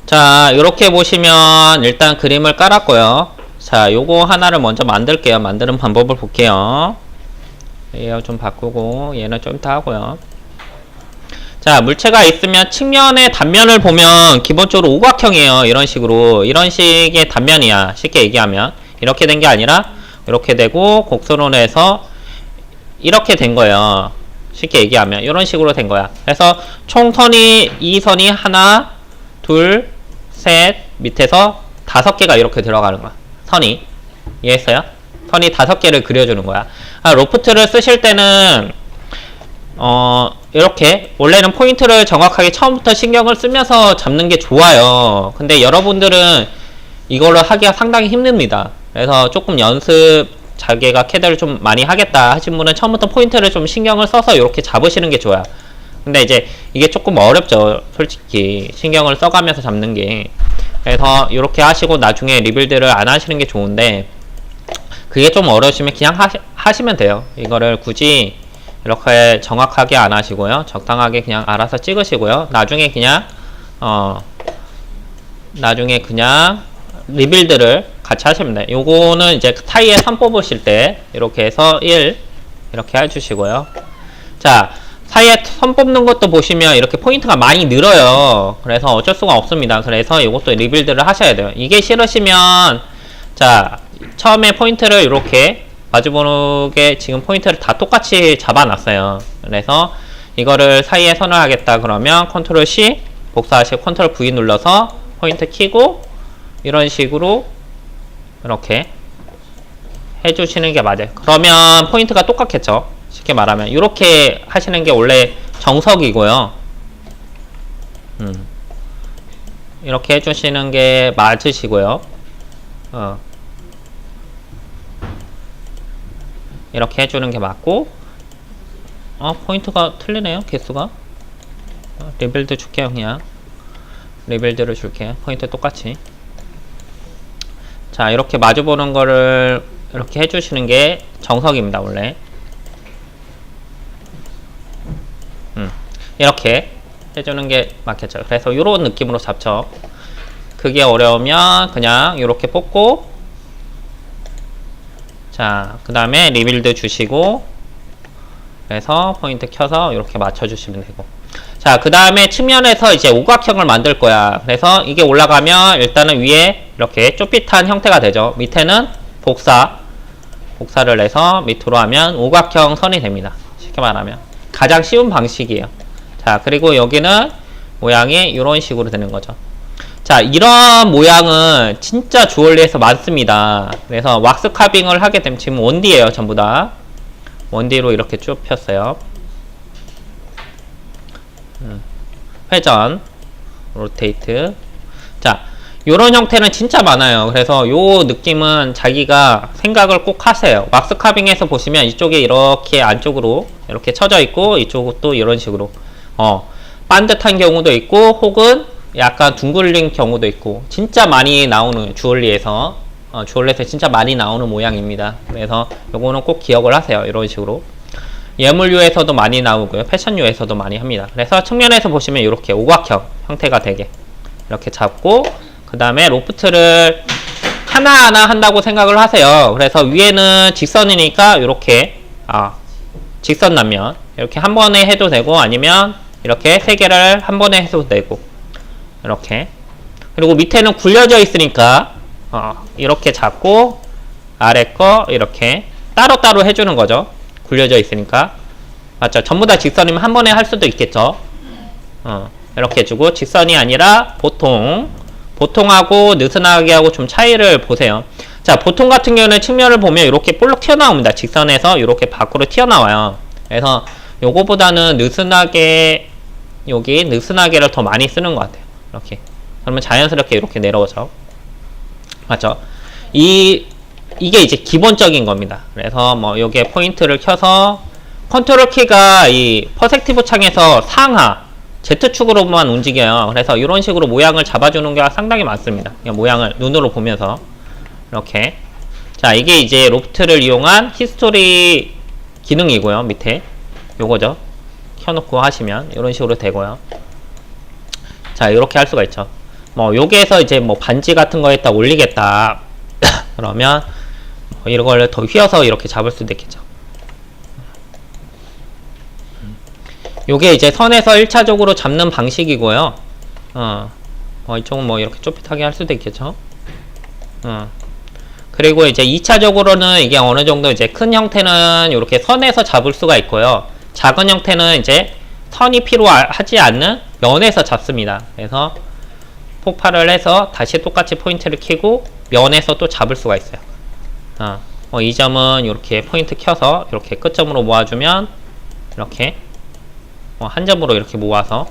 자, 이렇게 보시면 일단 그림을 깔았고요. 자, 요거 하나를 먼저 만들게요. 만드는 방법을 볼게요. 레이아웃 좀 바꾸고 얘는 좀 이따 하고요. 자, 물체가 있으면 측면의 단면을 보면 기본적으로 오각형이에요. 이런 식으로. 이런 식의 단면이야. 쉽게 얘기하면. 이렇게 된 게 아니라 이렇게 되고 곡선으로 해서 이렇게 된 거예요. 쉽게 얘기하면 이런 식으로 된 거야. 그래서 총선이 이 선이 하나, 둘, 셋, 밑에서 5개가 이렇게 들어가는 거야. 선이. 이해했어요? 선이 5개를 그려주는 거야. 로프트를 쓰실 때는 이렇게 원래는 포인트를 정확하게 처음부터 신경을 쓰면서 잡는 게 좋아요. 근데 여러분들은 이걸로 하기가 상당히 힘듭니다. 그래서 조금 연습, 자기가 캐드를 좀 많이 하겠다 하신 분은 처음부터 포인트를 좀 신경을 써서 이렇게 잡으시는 게 좋아요. 근데 이제 이게 조금 어렵죠. 솔직히 신경을 써가면서 잡는 게. 그래서 이렇게 하시고 나중에 리빌드를 안 하시는 게 좋은데, 그게 좀 어려우시면 그냥 하시면 돼요. 이거를 굳이 이렇게 정확하게 안 하시고요. 적당하게 그냥 알아서 찍으시고요. 나중에 그냥 리빌드를 같이 하시면 돼요. 요거는 이제 타이에 3 뽑으실 때 이렇게 해서 1 이렇게 해주시고요. 자, 사이에 선 뽑는 것도 보시면 이렇게 포인트가 많이 늘어요. 그래서 어쩔 수가 없습니다. 그래서 이것도 리빌드를 하셔야 돼요. 이게 싫으시면, 자, 처음에 포인트를 이렇게 마주보게 지금 포인트를 다 똑같이 잡아놨어요. 그래서 이거를 사이에 선을 하겠다 그러면 컨트롤 C 복사하시고 컨트롤 V 눌러서 포인트 키고 이런 식으로 이렇게 해주시는 게 맞아요. 그러면 포인트가 똑같겠죠. 쉽게 말하면 이렇게 하시는 게 원래 정석이고요. 이렇게 해주시는 게 맞으시고요. 이렇게 해주는 게 맞고, 포인트가 틀리네요. 개수가. 리빌드 줄게요. 그냥 리빌드를 줄게요. 포인트 똑같이. 자, 이렇게 마주보는 거를 이렇게 해주시는 게 정석입니다. 원래 이렇게 해주는 게 맞겠죠. 그래서 이런 느낌으로 잡죠. 그게 어려우면 그냥 이렇게 뽑고, 자, 그 다음에 리빌드 주시고, 그래서 포인트 켜서 이렇게 맞춰주시면 되고. 자, 그 다음에 측면에서 이제 오각형을 만들 거야. 그래서 이게 올라가면 일단은 위에 이렇게 쪼빛한 형태가 되죠. 밑에는 복사를 해서 밑으로 하면 오각형 선이 됩니다. 쉽게 말하면 가장 쉬운 방식이에요. 자, 그리고 여기는 모양이 이런 식으로 되는 거죠. 자, 이런 모양은 진짜 주얼리에서 많습니다. 그래서 왁스 카빙을 하게 되면 지금 원디예요. 전부 다 원디로 이렇게 쭉 폈어요. 회전, 로테이트. 자, 요런 형태는 진짜 많아요. 그래서 요 느낌은 자기가 생각을 꼭 하세요. 왁스 카빙에서 보시면 이쪽에 이렇게 안쪽으로 이렇게 쳐져 있고, 이쪽도 이런 식으로 반듯한 경우도 있고, 혹은 약간 둥글린 경우도 있고, 진짜 많이 나오는 주얼리에서 진짜 많이 나오는 모양입니다. 그래서 요거는 꼭 기억을 하세요. 이런 식으로 예물류에서도 많이 나오고요, 패션류에서도 많이 합니다. 그래서 측면에서 보시면 이렇게 오각형 형태가 되게 이렇게 잡고, 그 다음에 로프트를 하나하나 한다고 생각을 하세요. 그래서 위에는 직선이니까 이렇게 직선 단면 이렇게 한 번에 해도 되고, 아니면 이렇게 3개를 한 번에 해도 되고, 이렇게. 그리고 밑에는 굴려져 있으니까 이렇게 잡고 아래 거 이렇게 따로따로 해주는 거죠. 굴려져 있으니까. 맞죠? 전부 다 직선이면 한 번에 할 수도 있겠죠. 이렇게 해주고, 직선이 아니라 보통하고 느슨하게 하고 좀 차이를 보세요. 자, 보통 같은 경우는 측면을 보면 이렇게 볼록 튀어나옵니다. 직선에서 이렇게 밖으로 튀어나와요. 그래서 요거보다는 느슨하게, 여기 느슨하게를 더 많이 쓰는 것 같아요. 이렇게. 그러면 자연스럽게 이렇게 내려오죠. 맞죠? 이게 이제 기본적인 겁니다. 그래서 뭐 여기에 포인트를 켜서 컨트롤 키가 이 퍼스펙티브 창에서 상하 Z축으로만 움직여요. 그래서 이런 식으로 모양을 잡아주는 게 상당히 많습니다. 모양을 눈으로 보면서 이렇게. 자, 이게 이제 로프트를 이용한 히스토리 기능이고요. 밑에 요거죠. 켜놓고 하시면 이런 식으로 되고요. 자, 이렇게 할 수가 있죠. 뭐 여기에서 이제 뭐 반지 같은 거에다 올리겠다 그러면 뭐 이런 걸 더 휘어서 이렇게 잡을 수도 있겠죠. 요게 이제 선에서 1차적으로 잡는 방식이고요. 이쪽은 뭐 이렇게 좁hit하게 할 수도 있겠죠. 그리고 이제 2차적으로는 이게 어느 정도 이제 큰 형태는 이렇게 선에서 잡을 수가 있고요. 작은 형태는 이제 선이 필요하지 않는 면에서 잡습니다. 그래서 폭발을 해서 다시 똑같이 포인트를 켜고 면에서 또 잡을 수가 있어요. 이 점은 이렇게 포인트 켜서 이렇게 끝점으로 모아주면 이렇게 한 점으로 이렇게 모아서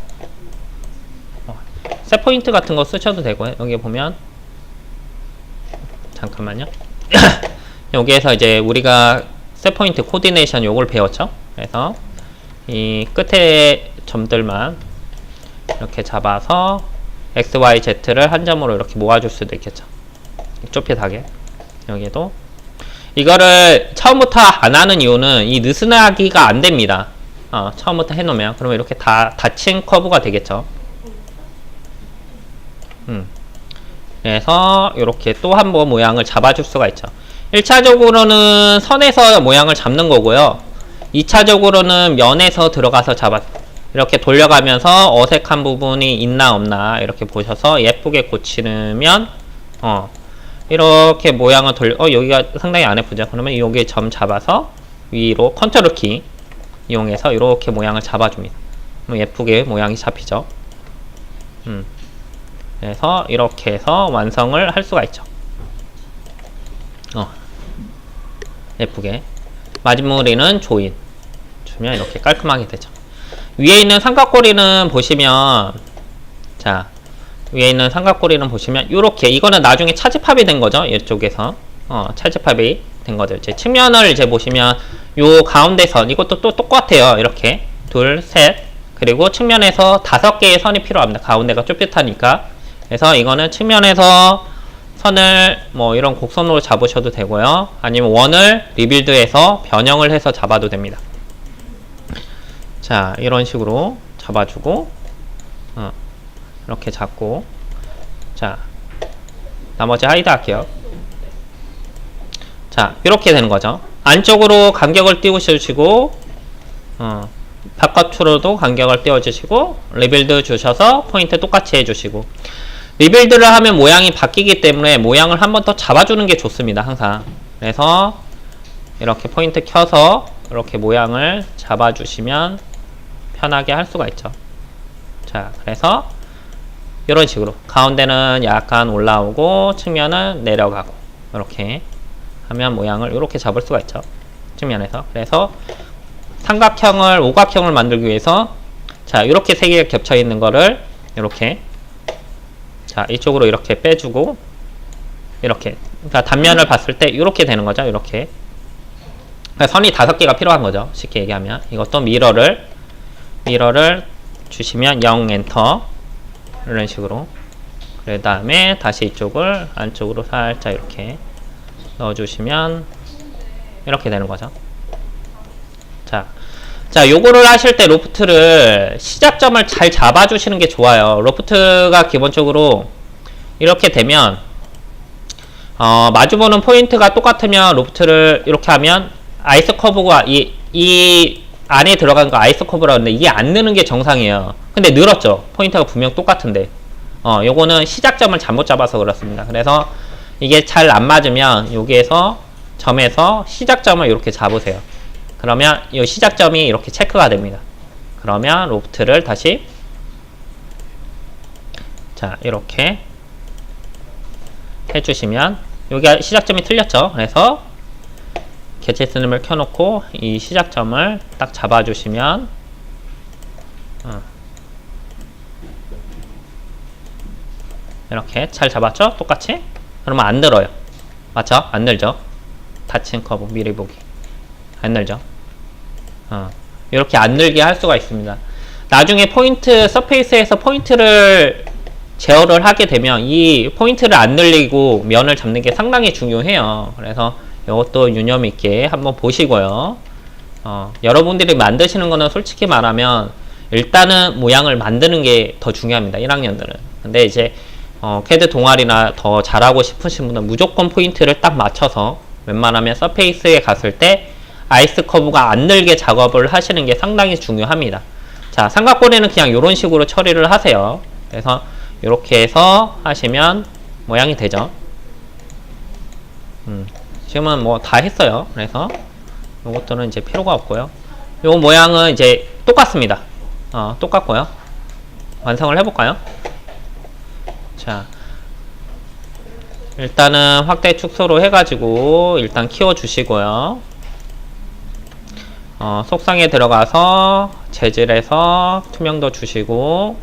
셋 포인트 같은 거 쓰셔도 되고요. 여기 보면 잠깐만요. 여기에서 이제 우리가 셋 포인트 코디네이션 요걸 배웠죠. 그래서 이 끝에 점들만 이렇게 잡아서 X, Y, Z를 한 점으로 이렇게 모아줄 수도 있겠죠. 좁hit하게. 여기도 이거를 처음부터 안 하는 이유는 이 느슨하기가 안 됩니다. 처음부터 해놓으면 그러면 이렇게 다 닫힌 커브가 되겠죠. 그래서 이렇게 또 한 번 모양을 잡아줄 수가 있죠. 1차적으로는 선에서 모양을 잡는 거고요. 2차적으로는 면에서 들어가서 이렇게 돌려가면서 어색한 부분이 있나 없나 이렇게 보셔서 예쁘게 고치면 이렇게 모양을 여기가 상당히 안 예쁘죠. 그러면 여기 점 잡아서 위로 컨트롤 키 이용해서 이렇게 모양을 잡아줍니다. 그럼 예쁘게 모양이 잡히죠. 그래서 이렇게 해서 완성을 할 수가 있죠. 예쁘게. 마무리는 조인 주면 이렇게 깔끔하게 되죠. 위에 있는 삼각꼬리는 보시면 위에 있는 삼각꼬리는 보시면 요렇게 이거는 나중에 차집합이 된 거죠. 이쪽에서 차집합이 된 거죠. 이제 측면을 이제 보시면 요 가운데 선 이것도 또 똑같아요. 이렇게 둘, 셋 그리고 측면에서 5개의 선이 필요합니다. 가운데가 좁깃하니까. 그래서 이거는 측면에서 선을 뭐 이런 곡선으로 잡으셔도 되고요. 아니면 원을 리빌드해서 변형을 해서 잡아도 됩니다. 자, 이런 식으로 잡아주고 이렇게 잡고 자, 나머지 하이드 할게요. 자, 이렇게 되는 거죠. 안쪽으로 간격을 띄우시고 바깥으로도 간격을 띄워주시고 리빌드 주셔서 포인트 똑같이 해주시고 리빌드를 하면 모양이 바뀌기 때문에 모양을 한 번 더 잡아주는 게 좋습니다. 항상. 그래서 이렇게 포인트 켜서 이렇게 모양을 잡아주시면 편하게 할 수가 있죠. 자, 그래서 이런 식으로 가운데는 약간 올라오고 측면은 내려가고 이렇게 하면 모양을 이렇게 잡을 수가 있죠. 측면에서. 그래서 삼각형을 오각형을 만들기 위해서 자, 이렇게 세 개가 겹쳐 있는 거를 이렇게 자, 이쪽으로 이렇게 빼주고 이렇게 그러니까 단면을 봤을 때 이렇게 되는 거죠. 이렇게 그러니까 선이 5개가 필요한 거죠. 쉽게 얘기하면 이것도 미러를 주시면 0 엔터 이런 식으로 그 다음에 다시 이쪽을 안쪽으로 살짝 이렇게 넣어주시면 이렇게 되는 거죠. 자, 요거를 하실 때 로프트를 시작점을 잘 잡아주시는 게 좋아요. 로프트가 기본적으로 이렇게 되면 마주보는 포인트가 똑같으면 로프트를 이렇게 하면 아이스 커브가 이 안에 들어간 거 아이스 커브라고 하는데 이게 안 느는 게 정상이에요. 근데 늘었죠. 포인트가 분명 똑같은데 요거는 시작점을 잘못 잡아서 그렇습니다. 그래서 이게 잘 안 맞으면 여기에서 점에서 시작점을 이렇게 잡으세요. 그러면 이 시작점이 이렇게 체크가 됩니다. 그러면 로프트를 다시 자, 이렇게 해주시면 여기가 시작점이 틀렸죠. 그래서 개체 스냅을 켜놓고 이 시작점을 딱 잡아주시면 이렇게 잘 잡았죠? 똑같이? 그러면 안 늘어요. 맞죠? 안 늘죠? 닫힌 커브 미리 보기 안 늘죠? 이렇게 안 늘게 할 수가 있습니다. 나중에 포인트 서페이스에서 포인트를 제어를 하게 되면 이 포인트를 안 늘리고 면을 잡는 게 상당히 중요해요. 그래서 이것도 유념 있게 한번 보시고요. 여러분들이 만드시는 거는 솔직히 말하면 일단은 모양을 만드는 게 더 중요합니다. 1학년들은. 근데 이제 캐드 동아리나 더 잘하고 싶으신 분은 무조건 포인트를 딱 맞춰서 웬만하면 서페이스에 갔을 때 아이스 커브가 안 늘게 작업을 하시는 게 상당히 중요합니다. 자, 삼각고리는 그냥 이런 식으로 처리를 하세요. 그래서 이렇게 해서 하시면 모양이 되죠. 지금은 뭐 다 했어요. 그래서 요것들은 이제 필요가 없고요. 요 모양은 이제 똑같습니다. 똑같고요. 완성을 해볼까요? 자, 일단은 확대 축소로 해가지고 일단 키워주시고요. 속성에 들어가서 재질에서 투명도 주시고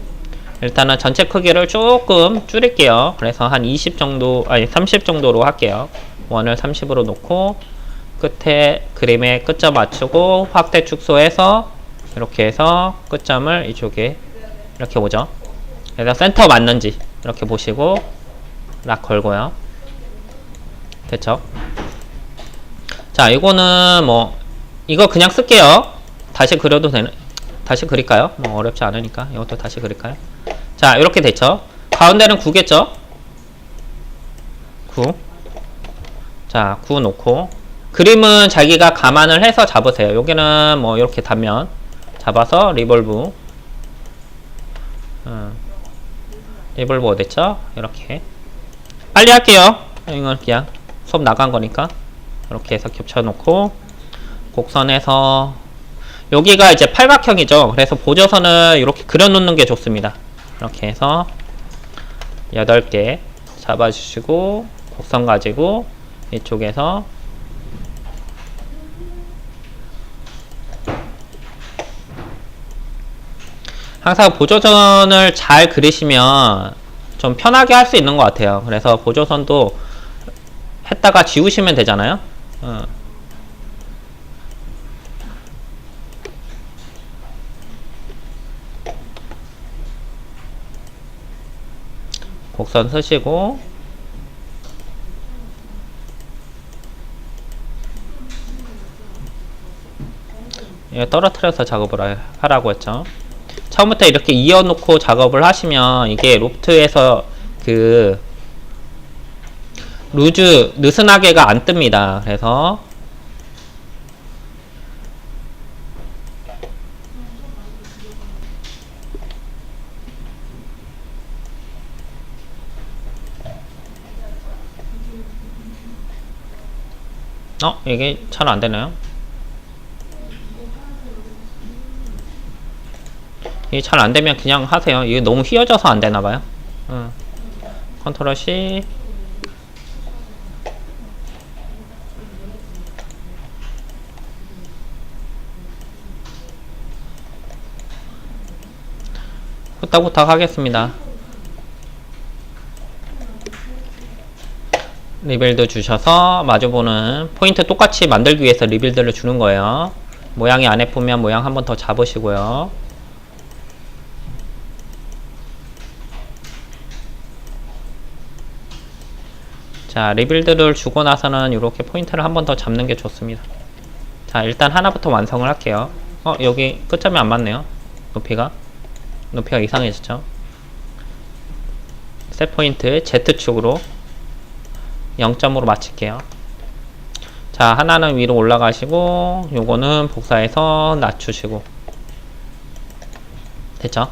일단은 전체 크기를 조금 줄일게요. 그래서 한 20 정도, 아니 30 정도로 할게요. 원을 30으로 놓고 끝에 그림의 끝점 맞추고 확대 축소해서 이렇게 해서 끝점을 이쪽에 이렇게 오죠. 그래서 센터 맞는지 이렇게 보시고 락 걸고요. 됐죠? 자, 이거는 뭐 이거 그냥 쓸게요. 다시 그려도 되는, 다시 그릴까요? 뭐 어렵지 않으니까 이것도 다시 그릴까요? 자, 이렇게 됐죠? 가운데는 9겠죠? 9. 자, 9 놓고 그림은 자기가 감안을 해서 잡으세요. 여기는 뭐 이렇게 단면 잡아서 리볼브 리볼브 어딨죠? 이렇게 빨리 할게요. 이건 그냥 수업 나간 거니까 이렇게 해서 겹쳐놓고 곡선에서 여기가 이제 팔각형이죠. 그래서 보조선을 이렇게 그려놓는 게 좋습니다. 이렇게 해서 8개 잡아주시고 곡선 가지고 이쪽에서 항상 보조선을 잘 그리시면 좀 편하게 할 수 있는 것 같아요. 그래서 보조선도 했다가 지우시면 되잖아요. 곡선 쓰시고 떨어뜨려서 작업을 하라고 했죠. 처음부터 이렇게 이어놓고 작업을 하시면 이게 로프트에서 그 루즈 느슨하게가 안 뜹니다. 그래서 이게 잘 안 되나요? 이게 잘 안 되면 그냥 하세요. 이게 너무 휘어져서 안 되나 봐요. 컨트롤 C. 후딱후딱 하겠습니다. 리빌드 주셔서 마주보는 포인트 똑같이 만들기 위해서 리빌드를 주는 거예요. 모양이 안 예쁘면 모양 한 번 더 잡으시고요. 자, 리빌드를 주고 나서는 이렇게 포인트를 한 번 더 잡는 게 좋습니다. 자, 일단 하나부터 완성을 할게요. 여기 끝점이 안 맞네요. 높이가 이상해졌죠. 셋 포인트 Z축으로 0점으로 맞출게요. 자, 하나는 위로 올라가시고 요거는 복사해서 낮추시고 됐죠?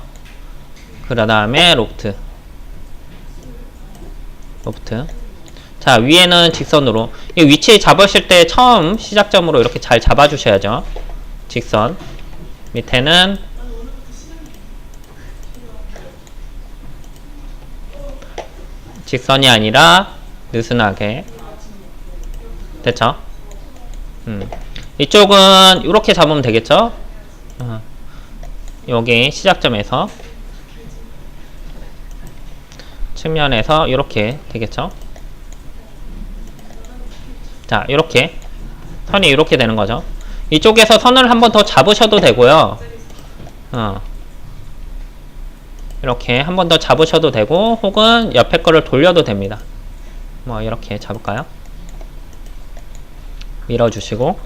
그 다음에 로프트. 자, 위에는 직선으로 이 위치 잡으실 때 처음 시작점으로 이렇게 잘 잡아주셔야죠. 직선. 밑에는 직선이 아니라 느슨하게 됐죠? 이쪽은 이렇게 잡으면 되겠죠? 여기 시작점에서 측면에서 이렇게 되겠죠? 자, 이렇게 선이 이렇게 되는 거죠. 이쪽에서 선을 한 번 더 잡으셔도 되고요. 이렇게 한 번 더 잡으셔도 되고 혹은 옆에 거를 돌려도 됩니다. 뭐 이렇게 잡을까요? 밀어주시고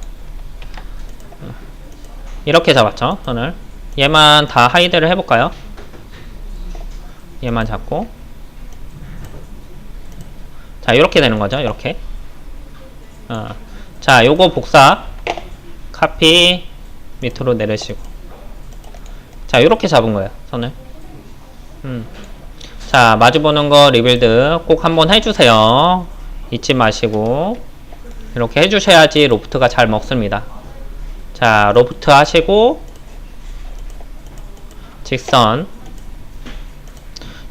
이렇게 잡았죠, 선을. 얘만 다 하이드를 해볼까요? 얘만 잡고 자, 이렇게 되는 거죠. 이렇게. 자, 요거 복사. 카피. 밑으로 내리시고. 자, 요렇게 잡은 거예요. 선을. 자, 마주보는 거 리빌드 꼭 한번 해주세요. 잊지 마시고. 이렇게 해주셔야지 로프트가 잘 먹습니다. 자, 로프트 하시고. 직선.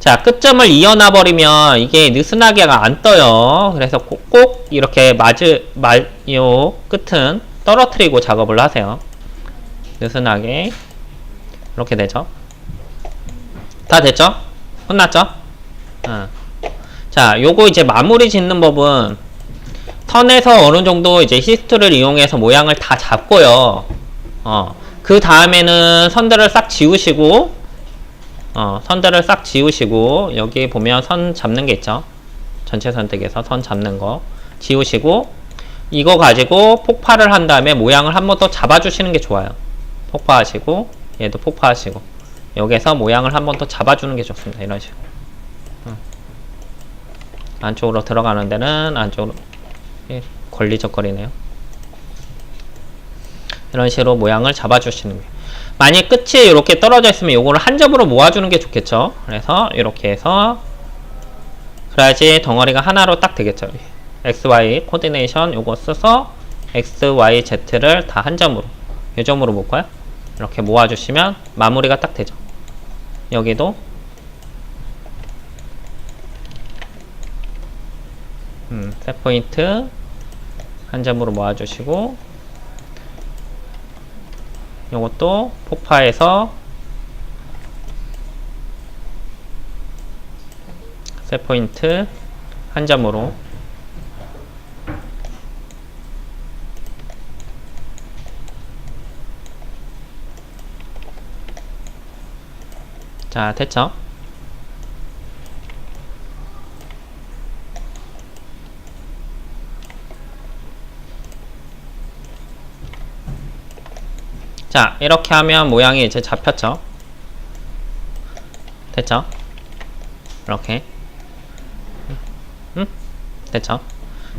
자, 끝점을 이어놔 버리면 이게 느슨하게 안 떠요. 그래서 꼭 이렇게 요 끝은 떨어뜨리고 작업을 하세요. 느슨하게. 이렇게 되죠. 다 됐죠? 끝났죠? 자, 요거 이제 마무리 짓는 법은 턴에서 어느 정도 이제 히스트를 이용해서 모양을 다 잡고요. 그 다음에는 선들을 싹 지우시고, 여기 보면 선 잡는 게 있죠. 전체 선택에서 선 잡는 거 지우시고, 이거 가지고 폭파를 한 다음에 모양을 한 번 더 잡아주시는 게 좋아요. 폭파하시고, 얘도 폭파하시고, 여기서 모양을 한 번 더 잡아주는 게 좋습니다. 이런 식으로. 안쪽으로 들어가는 데는 안쪽으로, 걸리적거리네요. 이런 식으로 모양을 잡아주시는 거예요. 만약 끝이 이렇게 떨어져 있으면 요거를 한 점으로 모아주는 게 좋겠죠. 그래서 이렇게 해서 그래야지 덩어리가 하나로 딱 되겠죠. XY 코디네이션 요거 써서 XY Z를 다 한 점으로, 이 점으로 볼까요? 이렇게 모아주시면 마무리가 딱 되죠. 여기도 셋 포인트 한 점으로 모아주시고, 요것도 폭파해서 셋 포인트 한 점으로. 자, 됐죠? 자, 이렇게 하면 모양이 이제 잡혔죠? 됐죠? 이렇게. 됐죠?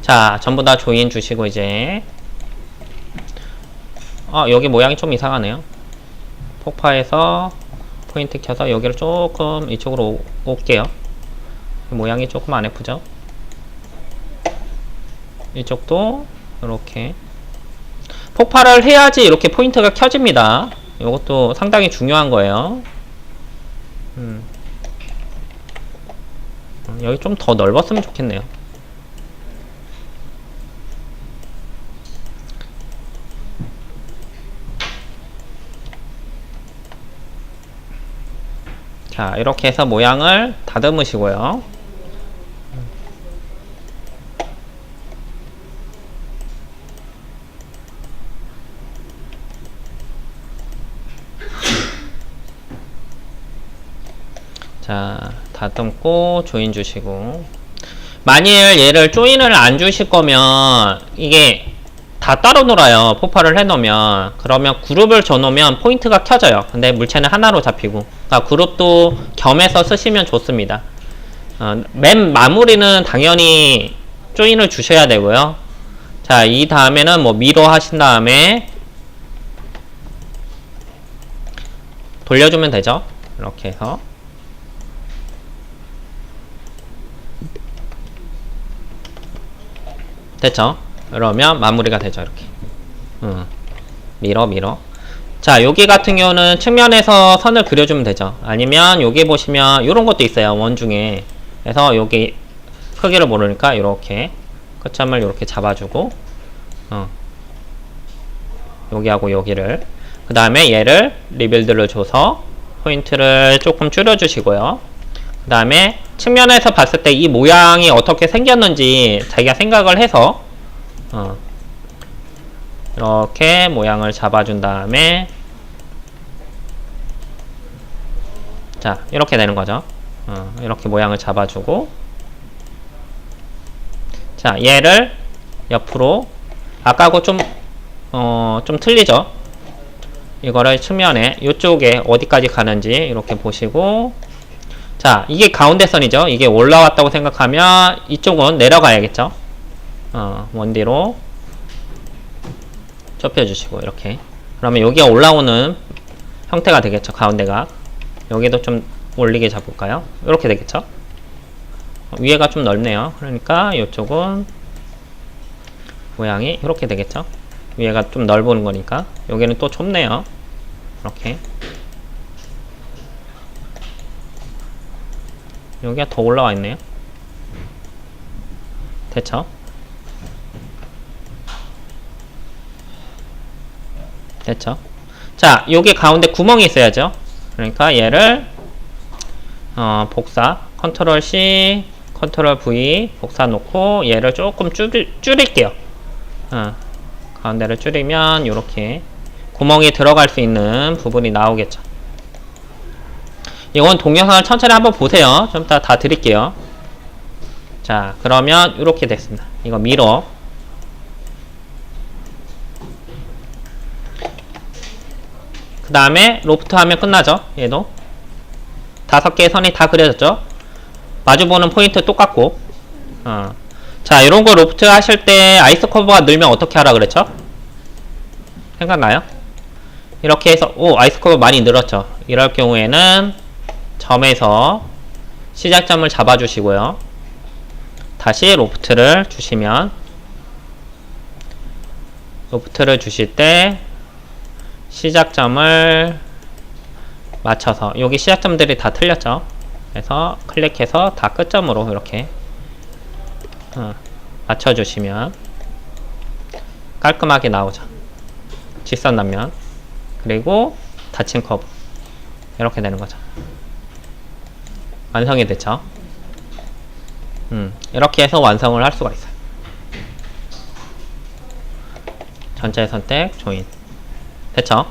자, 전부 다 조인 주시고, 이제. 여기 모양이 좀 이상하네요. 폭파해서 포인트 켜서 여기를 조금 이쪽으로 올게요. 모양이 조금 안 예쁘죠? 이쪽도 이렇게. 폭발을 해야지 이렇게 포인트가 켜집니다. 이것도 상당히 중요한 거예요. 여기 좀 더 넓었으면 좋겠네요. 자, 이렇게 해서 모양을 다듬으시고요. 자, 다듬고 조인 주시고, 만일 얘를 조인을 안 주실 거면 이게 다 따로 놀아요. 폭발을 해 놓으면. 그러면 그룹을 줘 놓으면 포인트가 켜져요. 근데 물체는 하나로 잡히고. 그러니까 그룹도 겸해서 쓰시면 좋습니다. 맨 마무리는 당연히 조인을 주셔야 되고요. 자, 이 다음에는 뭐 미러 하신 다음에 돌려주면 되죠. 이렇게 해서. 됐죠? 그러면 마무리가 되죠. 이렇게. 밀어. 자, 여기 같은 경우는 측면에서 선을 그려주면 되죠. 아니면 여기 보시면 이런 것도 있어요. 원 중에. 그래서 여기 크기를 모르니까 이렇게 끝점을 이렇게 잡아주고, 여기하고 여기를. 그 다음에 얘를 리빌드를 줘서 포인트를 조금 줄여주시고요. 그 다음에 측면에서 봤을 때 이 모양이 어떻게 생겼는지 자기가 생각을 해서 이렇게 모양을 잡아준 다음에, 자, 이렇게 되는 거죠. 이렇게 모양을 잡아주고, 자, 얘를 옆으로, 아까하고 좀 틀리죠? 이거를 측면에, 이쪽에 어디까지 가는지 이렇게 보시고, 자, 이게 가운데 선이죠. 이게 올라왔다고 생각하면 이쪽은 내려가야겠죠. 원뒤로 좁혀주시고 이렇게. 그러면 여기가 올라오는 형태가 되겠죠. 가운데가. 여기도 좀 올리게 잡을까요? 이렇게 되겠죠. 위에가 좀 넓네요. 그러니까 이쪽은 모양이 이렇게 되겠죠. 위에가 좀 넓은 거니까. 여기는 또 좁네요. 이렇게. 여기가 더 올라와 있네요. 됐죠? 됐죠? 자, 여기 가운데 구멍이 있어야죠. 그러니까 얘를 복사, 컨트롤 C, 컨트롤 V 복사 놓고 얘를 조금 줄일게요. 가운데를 줄이면 이렇게 구멍이 들어갈 수 있는 부분이 나오겠죠. 이건 동영상을 천천히 한번 보세요. 좀 이따 다 드릴게요. 자, 그러면 이렇게 됐습니다. 이거 미러. 그 다음에 로프트 하면 끝나죠. 얘도 5개의 선이 다 그려졌죠. 마주보는 포인트 똑같고. 자, 이런거 로프트 하실 때 아이스 커버가 늘면 어떻게 하라 그랬죠? 생각나요? 이렇게 해서 아이스 커버 많이 늘었죠. 이럴 경우에는 점에서 시작점을 잡아주시고요. 다시 로프트를 주시면, 로프트를 주실 때 시작점을 맞춰서, 여기 시작점들이 다 틀렸죠. 그래서 클릭해서 다 끝점으로 이렇게 맞춰주시면 깔끔하게 나오죠. 직선 단면, 그리고 닫힌 커브, 이렇게 되는 거죠. 완성이 됐죠. 이렇게 해서 완성을 할 수가 있어요. 전체 선택, 조인. 됐죠?